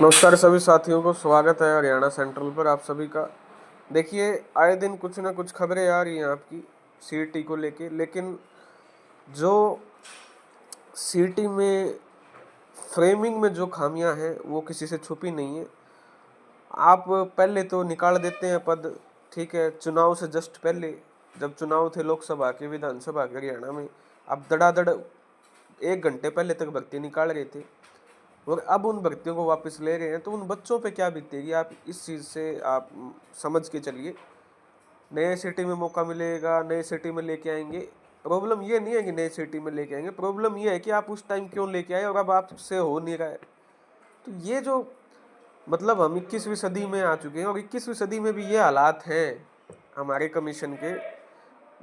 नमस्कार सभी साथियों को, स्वागत है हरियाणा सेंट्रल पर आप सभी का। देखिए, आए दिन कुछ ना कुछ खबरें आ रही हैं आपकी सीईटी को लेके, लेकिन जो सीईटी में फ्रेमिंग में जो खामियां हैं वो किसी से छुपी नहीं है। आप पहले तो निकाल देते हैं पद, ठीक है, चुनाव से जस्ट पहले, जब चुनाव थे लोकसभा के, विधानसभा के हरियाणा में, आप धड़ाधड़ 1 घंटे पहले तक भर्ती निकाल रहे थे और अब उन भर्तियों को वापस ले रहे हैं, तो उन बच्चों पे क्या बीतेगी आप इस चीज़ से आप समझ के चलिए। नए सिटी में मौका मिलेगा, नए सिटी में लेके आएंगे। प्रॉब्लम ये नहीं है कि नए सिटी में लेके आएंगे, प्रॉब्लम ये है कि आप उस टाइम क्यों लेके आए और अब आपसे हो नहीं रहा है। तो ये जो मतलब हम 21वीं सदी में आ चुके हैं और 21वीं सदी में भी ये हालात हैं हमारे कमीशन के,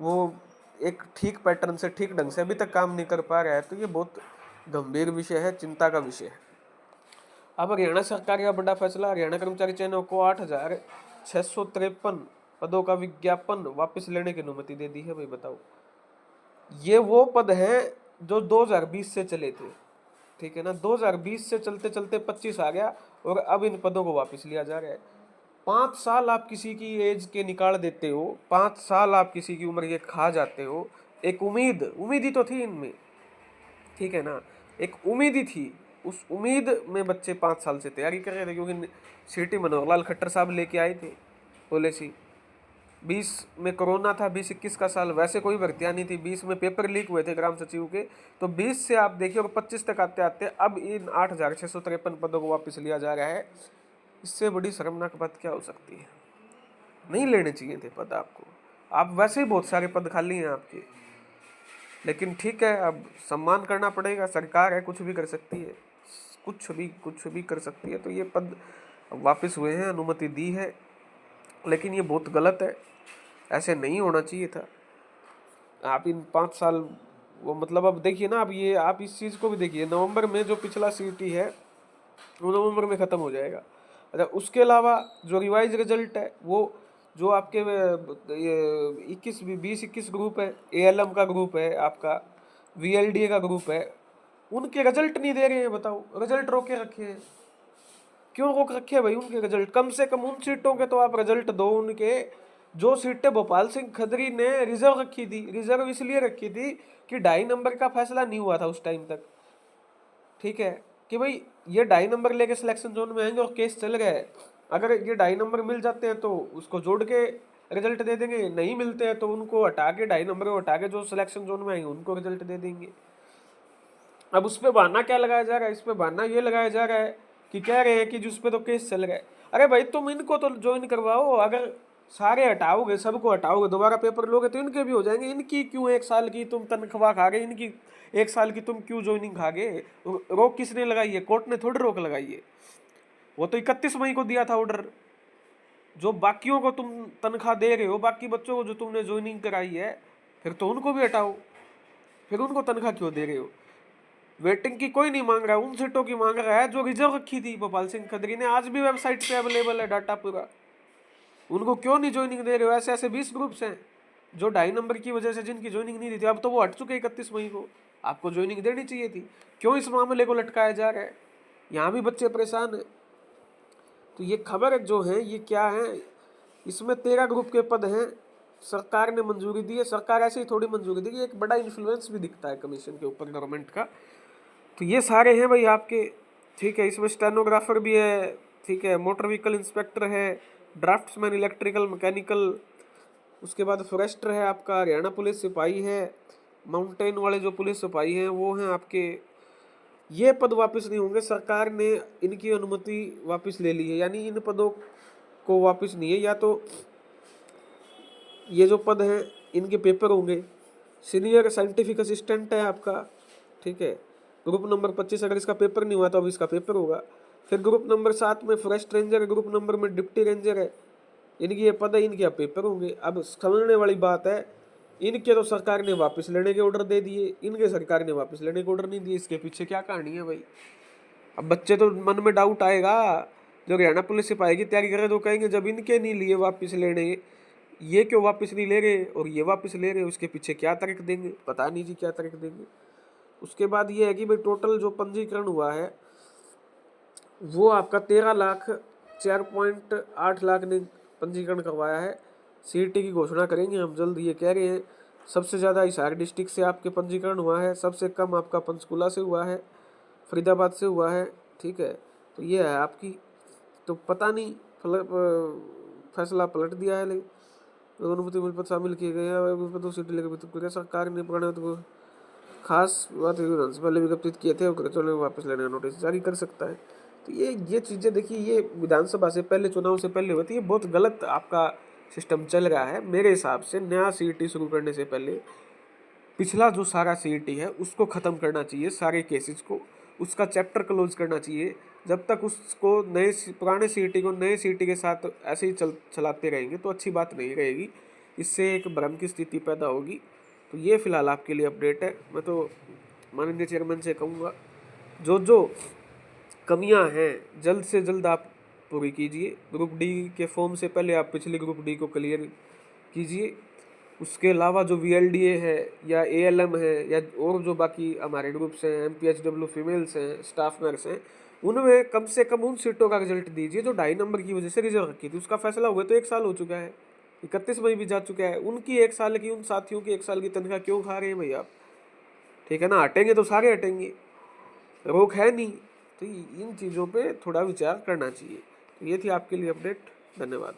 वो एक ठीक पैटर्न से, ठीक ढंग से अभी तक काम नहीं कर पा रहा है। तो ये बहुत गंभीर विषय है, चिंता का विषय है। अब हरियाणा सरकार का बड़ा फैसला, हरियाणा कर्मचारी चयनों को 8,653 पदों का विज्ञापन वापस लेने की अनुमति दे दी है। भाई बताओ, ये वो पद हैं जो 2020 से चले थे, ठीक है ना। 2020 से चलते चलते 25 आ गया और अब इन पदों को वापस लिया जा रहा है। 5 साल आप किसी की एज के निकाल देते हो, 5 साल आप किसी की उम्र के खा जाते हो। एक उम्मीद ही तो थी इनमें, ठीक है ना, एक उम्मीद ही थी। उस उम्मीद में बच्चे 5 साल से तैयारी कर रहे थे, क्योंकि सिटी मनोहर लाल खट्टर साहब लेके आए थे पॉलिसी। 20 में कोरोना था, 20-21 का साल, वैसे कोई भर्तियां नहीं थी। 20 में पेपर लीक हुए थे ग्राम सचिव के, तो 20 से आप देखिए और 25 तक आते आते अब इन 8,653 पदों को वापस लिया जा रहा है। इससे बड़ी शर्मनाक बात क्या हो सकती है। नहीं लेने चाहिए थे पद आपको, आप वैसे ही बहुत सारे पद खाली हैं आपके, लेकिन ठीक है, अब सम्मान करना पड़ेगा। सरकार है, कुछ भी कर सकती है, कुछ भी कर सकती है। तो ये पद वापस हुए हैं, अनुमति दी है, लेकिन ये बहुत गलत है, ऐसे नहीं होना चाहिए था। आप इन 5 साल वो मतलब अब देखिए ना, अब ये आप इस चीज़ को भी देखिए, नवंबर में जो पिछला सीटी है वो नवंबर में ख़त्म हो जाएगा। अच्छा, उसके अलावा जो रिवाइज रिजल्ट है, वो जो आपके 20-21 ग्रुप है, एएलएम का ग्रुप है, आपका वीएलडीए का ग्रुप है, उनके रिजल्ट नहीं दे रहे हैं। बताओ, रिजल्ट रोके रखे हैं, क्यों रोक रखे हैं भाई उनके रिजल्ट? कम से कम उन सीटों के तो आप रिजल्ट दो उनके, जो सीटें भोपाल सिंह खदरी ने रिजर्व रखी थी। रिजर्व इसलिए रखी थी कि 2.5 नंबर का फैसला नहीं हुआ था उस टाइम तक, ठीक है, कि भाई ये 2.5 नंबर लेके सिलेक्शन जोन में आएंगे और केस चल गए। अगर ये 2.5 नंबर मिल जाते हैं तो उसको जोड़ के रिजल्ट दे देंगे, नहीं मिलते हैं तो उनको हटा के 2.5 नंबर को हटा के जो सिलेक्शन जोन में आएंगे उनको रिजल्ट दे देंगे। अब उस पर बहाना क्या लगाया जा रहा है? इस पर बहाना ये लगाया जा रहा है कि कह रहे हैं कि जिस पे तो केस चल रहा है। अरे भाई, तुम इनको तो ज्वाइन करवाओ, अगर सारे हटाओगे, सबको हटाओगे, दोबारा पेपर लोगे तो इनके भी हो जाएंगे। इनकी क्यों 1 साल की तुम तनख्वाह खा गए, इनकी 1 साल की तुम क्यों ज्वाइनिंग खा गए? रोक किसने लगाई है? कोर्ट ने थोड़ी रोक लगाई है। वो तो 31 मई को दिया था ऑर्डर। जो बाकियों को तुम तनख्वाह दे रहे हो, बाकी बच्चों को जो तुमने ज्वाइनिंग कराई है, फिर तो उनको भी हटाओ। फिर उनको तनख्वाह क्यों दे रहे हो? वेटिंग की कोई नहीं मांग रहा, उन सीटों की मांग रहा है जो रिजर्व रखी थी भोपाल सिंह खदरी ने। आज भी वेबसाइट पे अवेलेबल है डाटा पूरा। उनको क्यों नहीं ज्वाइनिंग दे रहे हो? ऐसे ऐसे 20 ग्रुप्स हैं जो 2.5 नंबर की वजह से जिनकी ज्वाइनिंग नहीं दी थी, अब तो वो हट चुके 31 मई को। आपको ज्वाइनिंग देनी चाहिए थी, क्यों इस मामले को लटकाया जा रहा है? यहाँ भी बच्चे परेशान हैं। तो ये खबर जो है ये क्या है, इसमें 13 ग्रुप के पद हैं, सरकार ने मंजूरी दी है। सरकार ऐसे ही थोड़ी मंजूरी देगी, एक बड़ा इन्फ्लुएंस भी दिखता है कमीशन के ऊपर गवर्नमेंट का। तो ये सारे हैं भाई आपके, ठीक है। इसमें स्टेनोग्राफर भी है, ठीक है, मोटर व्हीकल इंस्पेक्टर है, ड्राफ्ट्समैन इलेक्ट्रिकल मैकेनिकल, उसके बाद फॉरेस्टर है आपका, हरियाणा पुलिस सिपाही है, माउंटेन वाले जो पुलिस सिपाही हैं वो हैं आपके। ये पद वापस नहीं होंगे, सरकार ने इनकी अनुमति वापस ले ली है, यानी इन पदों को वापस नहीं है। या तो ये जो पद हैं इनके पेपर होंगे। सीनियर साइंटिफिक असिस्टेंट है आपका, ठीक है, ग्रुप नंबर 25, अगर इसका पेपर नहीं हुआ तो अब इसका पेपर होगा। फिर ग्रुप नंबर 7 में फॉरेस्ट रेंजर है, ग्रुप नंबर में डिप्टी रेंजर है, इनकी ये पद है, इनके अब पेपर होंगे। अब समझने वाली बात है, इनके तो सरकार ने वापस लेने के ऑर्डर दे दिए, इनके सरकार ने वापस लेने के ऑर्डर नहीं दिए। इसके पीछे क्या कहानी है भाई? अब बच्चे तो मन में डाउट आएगा, जो हरियाणा पुलिस सिपाही की तैयारी करे तो कहेंगे जब इनके नहीं लिए वापस लेने, ये क्यों वापस नहीं ले रहे और ये वापस ले रहे, उसके पीछे क्या तर्क देंगे? पता नहीं जी क्या तर्क देंगे। उसके बाद ये है कि भाई टोटल जो पंजीकरण हुआ है वो आपका 13,04.8 लाख ने पंजीकरण करवाया है। सीईटी की घोषणा करेंगे हम जल्द, ये कह रहे हैं। सबसे ज़्यादा हिसार डिस्ट्रिक्ट से आपके पंजीकरण हुआ है, सबसे कम आपका पंचकुला से हुआ है, फरीदाबाद से हुआ है। ठीक है, तो ये है आपकी। तो पता नहीं फैसला पलट दिया है, लेकिन अनुमति मिल पर शामिल किए गए हैं। तो सीटी लेकर सरकार ने पुराने को खास बात पहले विज्ञप्त किए थे, चलो वापस लेने का नोटिस जारी कर सकता है। तो ये चीज़ें देखिए, ये विधानसभा से पहले, चुनाव से पहले होती है। बहुत गलत आपका सिस्टम चल रहा है मेरे हिसाब से। नया सीईटी शुरू करने से पहले पिछला जो सारा सीईटी है उसको ख़त्म करना चाहिए, सारे केसेस को, उसका चैप्टर क्लोज करना चाहिए। जब तक उसको पुराने सीईटी को नए सीईटी के साथ ऐसे ही चलाते रहेंगे तो अच्छी बात नहीं रहेगी। इससे एक भ्रम की स्थिति पैदा होगी। तो ये फिलहाल आपके लिए अपडेट है। मैं तो माननीय चेयरमैन से कहूँगा, जो कमियां हैं जल्द से जल्द आप पूरी कीजिए। ग्रुप डी के फॉर्म से पहले आप पिछले ग्रुप डी को क्लियर कीजिए। उसके अलावा जो VLDA है या ALM है या और जो बाकी हमारे ग्रुप्स हैं, MPHW फीमेल्स हैं, स्टाफ नर्स हैं, उनमें कम से कम उन सीटों का रिजल्ट दीजिए जो 2.5 नंबर की वजह से रिजर्व रखी थी। उसका फैसला हुआ तो 1 साल हो चुका है, 31 मई भी जा चुका है। उनकी 1 साल की, उन साथियों की 1 साल की तनख्वाह क्यों खा रहे हैं भाई आप? ठीक है ना, हटेंगे तो सारे हटेंगे, रोक है नहीं। तो इन चीज़ों पे थोड़ा विचार करना चाहिए। तो ये थी आपके लिए अपडेट। धन्यवाद।